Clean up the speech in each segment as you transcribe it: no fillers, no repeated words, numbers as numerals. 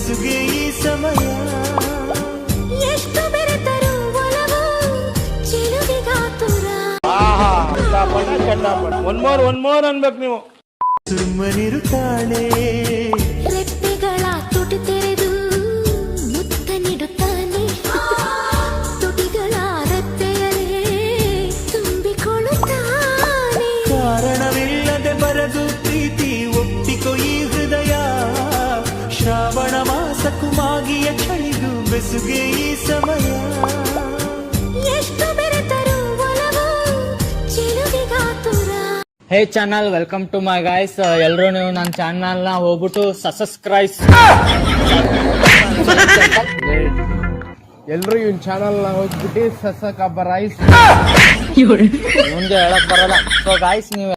ಬೆಸುಗೆ ಈ ಸಮಯ ಎಷ್ಟು ಬೆರೆತರು ಒಲವು ಚಿಲುವಿಗಾತುರ ಒನ್ ಮೋರ್ ಅನ್ಬೇಕು ನೀವು ಸುಮ್ಮನಿರುತ್ತಾಳೆ ರೆಪ್ಪೆಗಳ ತುಟಿ ತೆರೆದು ಮುತ್ತ ನೀಡುತ್ತಾನೆ ತುಟಿಗಳ ರೆಪ್ಪೆಯಲೇ ತುಂಬಿಕೊಳ್ಳುತ್ತಾನೆ ಕಾರಣವಿಲ್ಲದೆ ಬರದು ಪ್ರೀತಿ ಒಪ್ಪಿಕೊ ಈ ಹೃದಯ ಶ್ರಾವಣ ಮಾಸಕ್ಕೂ ಮಾಗಿಯ ಚಳಿಗೂ ಬೆಸುಗೆ ಈ ಸಮಯ ಎಷ್ಟು ಬೆರೆತರು ಒಲವು ಚಿಲುವಿಗಾತುರ. Hey channel, welcome to my guys. ಎಲ್ಲರೂ ನೀವು ನನ್ನ ಚಾನಲ್ ನ ಹೋಗ್ಬಿಟ್ಟು ಸಬ್ಸ್ಕ್ರೈಬ್. ಎಲ್ರು ಇವನ್ ಚಾನಲ್ ನ ಹೋಗ್ಬಿಟ್ಟು ಸಬ್ಸ್ಕ್ರೈಬ್ ಮುಂದೆ ಹೇಳಕ್ ಬರಲ್ಲ. ಸೊ ಗೈಸ್, ನೀವು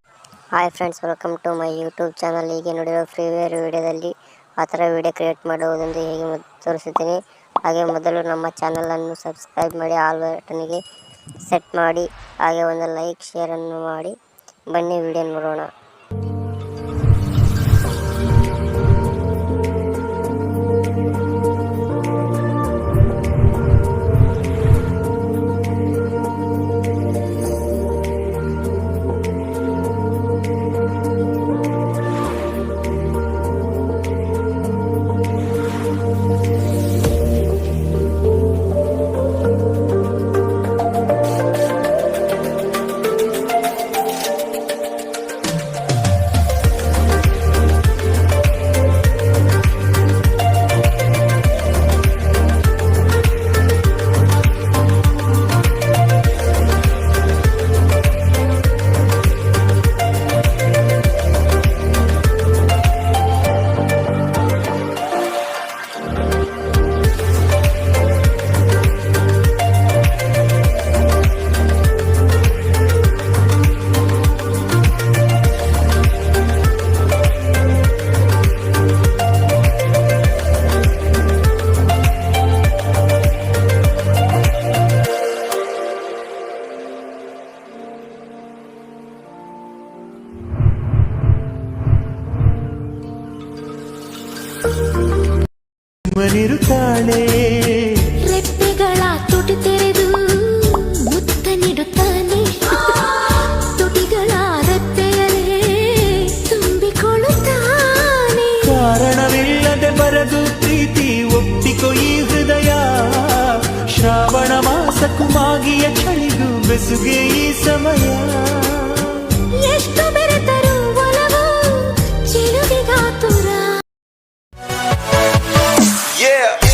hi friends, welcome to my YouTube channel. ಹೀಗೆ ನೋಡಿರೋ ಫ್ರೀವೇರ್ ವಿಡಿಯೋದಲ್ಲಿ ಆ ಥರ ವಿಡಿಯೋ ಕ್ರಿಯೇಟ್ ಮಾಡುವುದೆಂದು ಹೇಗೆ ತೋರಿಸುತ್ತೀನಿ. ಹಾಗೆ ಮೊದಲು ನಮ್ಮ ಚಾನಲನ್ನು ಸಬ್ಸ್ಕ್ರೈಬ್ ಮಾಡಿ, ಆಲ್ ಬಟನ್ಗೆ ಸೆಟ್ ಮಾಡಿ, ಹಾಗೆ ಒಂದು ಲೈಕ್ ಶೇರನ್ನು ಮಾಡಿ. ಬನ್ನಿ ವಿಡಿಯೋ ನೋಡೋಣ. ಮನಿರುತ್ತಾಳೆ ರೆಪ್ಪೆಗಳ ತುಟಿ ತೆರೆದು ಮುತ್ತ ನೀಡುತ್ತಾನೆ ತುಟಿಗಳ ರೆಪ್ಪೆಯಲೇ ತುಂಬಿಕೊಳ್ಳುತ್ತಾನೆ ಕಾರಣವಿಲ್ಲದೆ ಬರದು ಪ್ರೀತಿ ಒಪ್ಪಿಕೊ ಈ ಹೃದಯ ಶ್ರಾವಣ ಮಾಸಕ್ಕೂ ಮಾಗಿಯ ಚಳಿಗೂ ಬೆಸುಗೆ ಈ ಸಮಯ ಎಷ್ಟು ಬೆರೆತರು ಒಲವು ಚಿಲುವಿಗಾತುರ. Yeah.